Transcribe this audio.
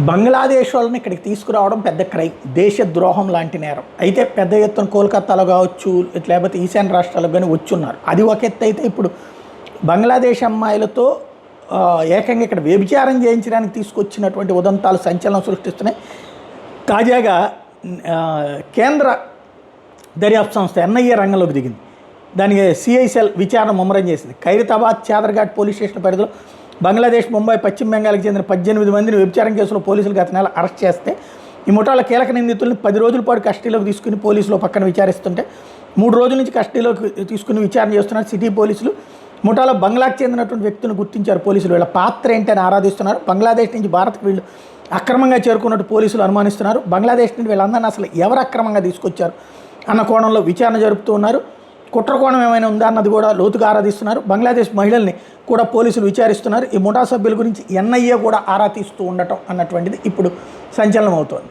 బంగ్లాదేశ్ వాళ్ళని ఇక్కడికి తీసుకురావడం పెద్ద క్రైమ్, దేశద్రోహం లాంటి నేరం. అయితే పెద్ద ఎత్తున కోల్కతాలో కావచ్చు, లేకపోతే ఈశాన్య రాష్ట్రాలకు కానీ వచ్చున్నారు. అది ఒక ఎత్తు. అయితే ఇప్పుడు బంగ్లాదేశ్ అమ్మాయిలతో ఏకంగా ఇక్కడ వ్యభిచారం చేయించడానికి తీసుకొచ్చినటువంటి ఉదంతాలు సంచలనం సృష్టిస్తున్నాయి. తాజాగా కేంద్ర దర్యాప్తు సంస్థ ఎన్ఐఏ రంగంలోకి దిగింది. దానికి సిఐసెల్ విచారణ ముమ్మరం చేసింది. ఖైరతాబాద్ చాదర్ఘాట్ పోలీస్ స్టేషన్ పరిధిలో బంగ్లాదేశ్, ముంబై, పశ్చిమ బెంగాల్కి చెందిన 18 మందిని వ్యభిచారం కేసులో పోలీసులు గత నెల అరెస్ట్ చేస్తే ఈ ముఠాల కీలక నిందితుల్ని 10 రోజుల పాటు కస్టడీలోకి తీసుకుని పోలీసులు పక్కన విచారిస్తుంటే 3 రోజుల నుంచి కస్టడీలోకి తీసుకుని విచారణ చేస్తున్నారు సిటీ పోలీసులు. ముఠాలో బంగ్లాకు చెందినటువంటి వ్యక్తులను గుర్తించారు పోలీసులు. వీళ్ళ పాత్ర ఏంటని ఆరాధిస్తున్నారు. బంగ్లాదేశ్ నుంచి భారత్కు వీళ్ళు అక్రమంగా చేరుకున్నట్టు పోలీసులు అనుమానిస్తున్నారు. బంగ్లాదేశ్ నుండి వీళ్ళందరినీ అసలు ఎవరు అక్రమంగా తీసుకొచ్చారు అన్న కోణంలో విచారణ జరుపుతూ ఉన్నారు. కుట్ర కోణం ఏమైనా ఉందా అన్నది కూడా లోతుగా ఆరాధిస్తున్నారు. బంగ్లాదేశ్ మహిళల్ని కూడా పోలీసులు విచారిస్తున్నారు. ఈ ముఠా సభ్యుల గురించి ఎన్ఐఏ కూడా ఆరా తీస్తూ ఉండటం అన్నటువంటిది ఇప్పుడు సంచలనం అవుతోంది.